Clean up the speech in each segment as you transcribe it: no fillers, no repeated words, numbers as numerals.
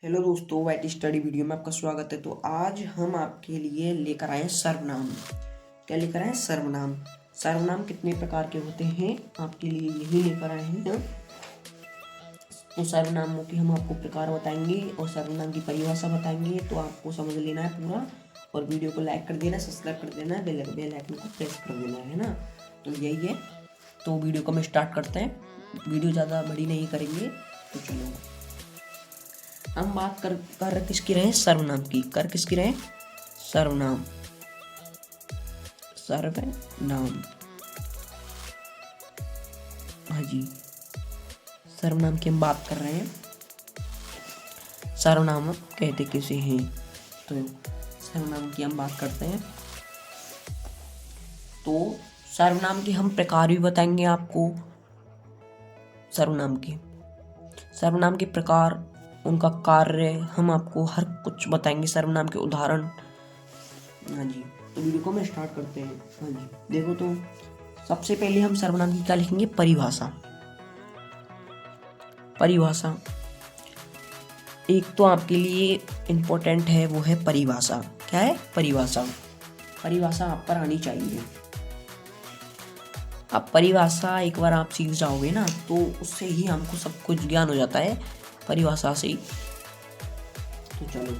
Hello दोस्तों, YT study video में आपका स्वागत है। तो आज हम आपके लिए लेकर आए हैं सर्वनाम। क्या लेकर आए हैं? सर्वनाम। सर्वनाम कितने प्रकार के होते हैं आपके लिए यही लेकर आए हैं। तो सर्वनामों की हम आपको प्रकार बताएंगे और सर्वनाम की परिभाषा बताएंगे। तो आपको समझ लेना है पूरा, और वीडियो को लाइक कर देना, सब्सक्राइब कर देना, बेल आइकन को प्रेस कर देना है ना। तो यही है। तो वीडियो को हम स्टार्ट करते हैं। वीडियो ज़्यादा बड़ी नहीं करेंगे। तो चलो, हम बात कर किसकी रहे? सर्वनाम की। कर किसकी रहे? सर्वनाम। सर्वनाम, हाँ जी, सर्वनाम की हम बात कर रहे हैं। सर्वनाम कहते किसे हैं? तो सर्वनाम की हम बात करते हैं। तो सर्वनाम के हम प्रकार भी बताएंगे आपको। सर्वनाम के प्रकार, उनका कार्य हम आपको हर कुछ बताएंगे। सर्वनाम के उदाहरण। हाँ जी, तो वीडियो को हम स्टार्ट करते हैं। हाँ जी, देखो तो सबसे पहले हम सर्वनाम की क्या लिखेंगे? परिभाषा। परिभाषा एक तो आपके लिए इम्पोर्टेंट है, वो है परिभाषा। क्या है? परिभाषा। परिभाषा आप पर आनी चाहिए। अब परिभाषा एक बार आप सीख जाओगे ना, तो उससे ही हमको सब कुछ ज्ञान हो जाता है, परिभाषा से ही। तो चलो,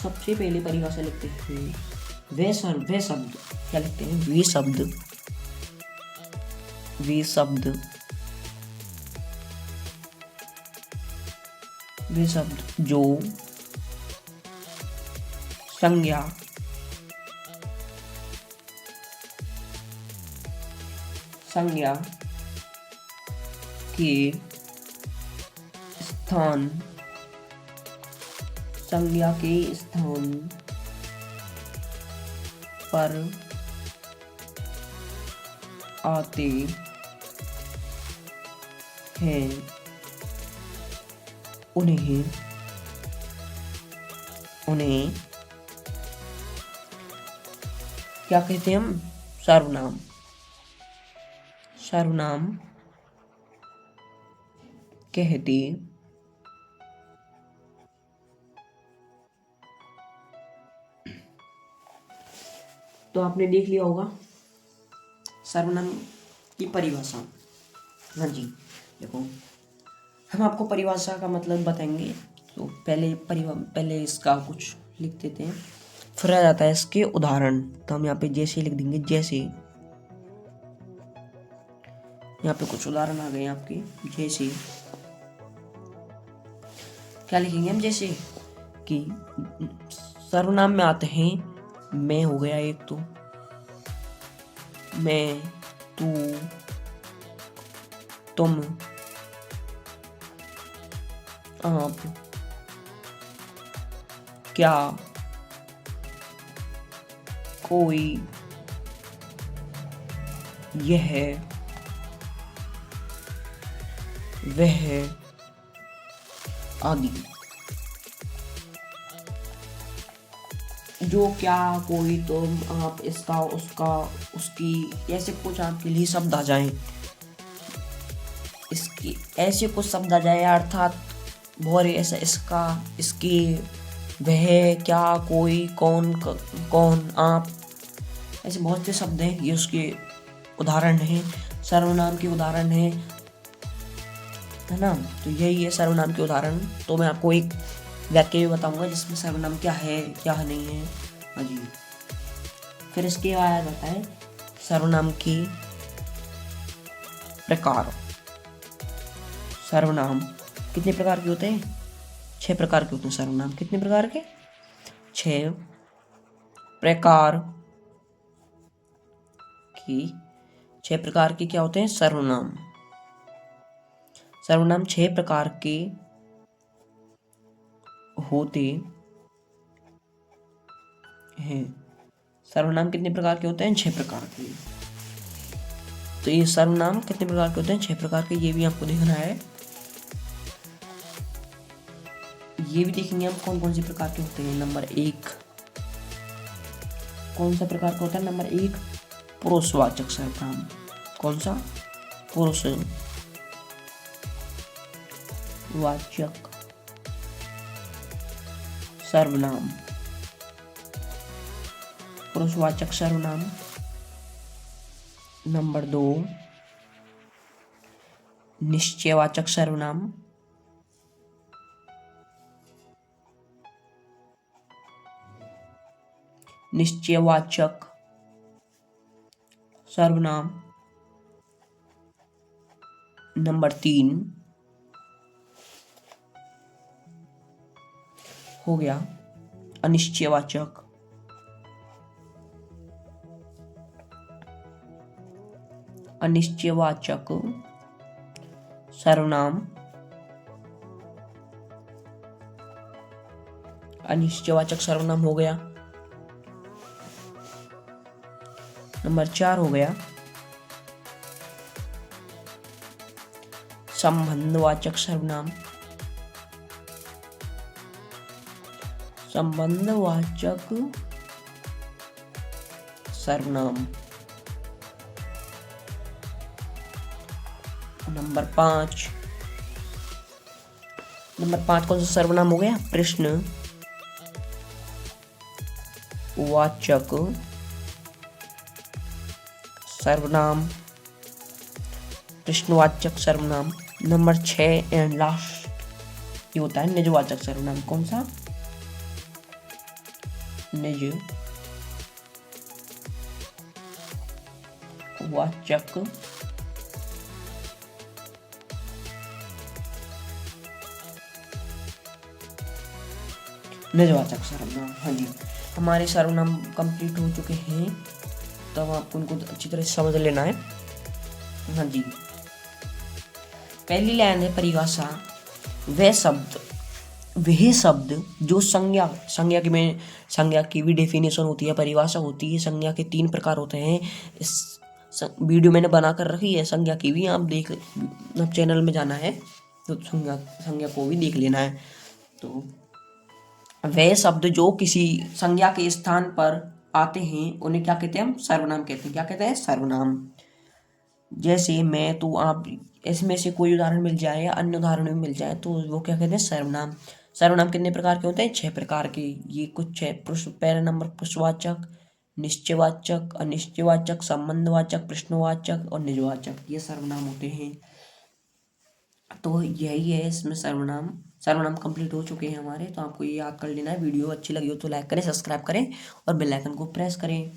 सबसे पहले परिभाषा लिखते हैं। वे शब्द। क्या लिखते हैं? वे शब्द। वे शब्द, वे शब्द जो संज्ञा, संज्ञा के स्थान, संज्ञा के स्थान पर आते हैं, उन्हें क्या कहते हैं हम? सर्वनाम। सर्वनाम कहते तो आपने देख लिया होगा सर्वनाम की परिभाषा। हाँ जी, देखो हम आपको परिभाषा का मतलब बताएंगे। तो पहले इसका कुछ लिख देते हैं, फिर आ जाता है इसके उदाहरण। तो हम यहाँ पे जैसे लिख देंगे। जैसे यहाँ पे कुछ उदाहरण आ गए आपके। जैसे क्या लिखेंगे हम? जैसे कि सर्वनाम में आते हैं मैं हो गया एक, तो मैं, तू, तुम, आप, क्या, कोई, यह, वह आदि। जो, क्या, कोई, तुम, आप, इसका, उसका, उसकी, ऐसे कुछ आपके लिए शब्द आ जाएं। इसकी ऐसे कुछ शब्द आ जाए, अर्थात बहुत ऐसा इसका, इसके, वह, क्या, कोई, कौन, कौन, आप, ऐसे बहुत से शब्द हैं। ये उसके उदाहरण हैं, सर्वनाम के उदाहरण हैं, है ना। तो यही है सर्वनाम के उदाहरण। तो मैं आपको एक वाक्य भी बताऊंगा जिसमें सर्वनाम क्या है, क्या नहीं है। हाँ जी, फिर इसके बाद आ जाता है सर्वनाम की प्रकार। सर्वनाम कितने प्रकार के होते हैं? 6 प्रकार के होते हैं सर्वनाम। कितने प्रकार के? 6 प्रकार की। 6 प्रकार के क्या होते हैं? सर्वनाम। सर्वनाम 6 प्रकार के होते हैं। सर्वनाम कितने प्रकार के होते हैं? 6 प्रकार के। तो ये सर्वनाम कितने प्रकार के होते हैं? 6 प्रकार के। ये भी आपको देखना है। ये भी देखेंगे हम कौन कौन से प्रकार के होते हैं। नंबर 1, कौन सा प्रकार का होता है? नंबर 1, पुरुषवाचक सर्वनाम। कौन सा? पुरुषवाचक सर्वनाम। पुरुषवाचक सर्वनाम। नंबर 2 निश्चयवाचक सर्वनाम। निश्चयवाचक सर्वनाम। नंबर 3 हो गया अनिश्चयवाचक। अनिश्चयवाचक सर्वनाम। अनिश्चयवाचक सर्वनाम हो गया। नंबर 4 हो गया संबंधवाचक सर्वनाम। संबंधवाचक सर्वनाम। नंबर 5 कौन सा सर्वनाम हो गया? प्रश्न वाचक सर्वनाम। प्रश्नवाचक सर्वनाम। नंबर 6 एंड लास्ट ये होता है निजवाचक सर्वनाम। कौन सा? निजवाचक सर्वनाम। हाँ जी, हमारे सर्वनाम कंप्लीट हो चुके हैं, तब आपको उनको अच्छी तरह से समझ लेना है। हाँ जी, पहली लाइन है परिभाषा। वह शब्द जो संज्ञा की भी डेफिनेशन होती है, परिभाषा होती है। संज्ञा के 3 प्रकार होते हैं। इस वीडियो मैंने बना कर रखी है संज्ञा की भी, आप देख चैनल में जाना है तो संज्ञा को भी देख लेना है। तो वह शब्द जो किसी संज्ञा के स्थान पर आते हैं उन्हें क्या कहते हैं? हम सर्वनाम कहते हैं। क्या कहते हैं? सर्वनाम। जैसे मैं, तू, आप, इसमें से कोई उदाहरण मिल जाए या अन्य उदाहरण भी मिल जाए तो वो क्या कहते हैं? सर्वनाम। सर्वनाम कितने प्रकार के होते हैं? 6 प्रकार के। ये कुछ है। पहला नंबर पुरुषवाचक, निश्चयवाचक, अनिश्चयवाचक, संबंधवाचक, प्रश्नवाचक और निजवाचक, ये सर्वनाम होते हैं। तो यही है इसमें सर्वनाम कंप्लीट हो चुके हैं हमारे। तो आपको ये याद कर लेना है। वीडियो अच्छी लगी हो तो लाइक करें, सब्सक्राइब करें और बेल आइकन को प्रेस करें।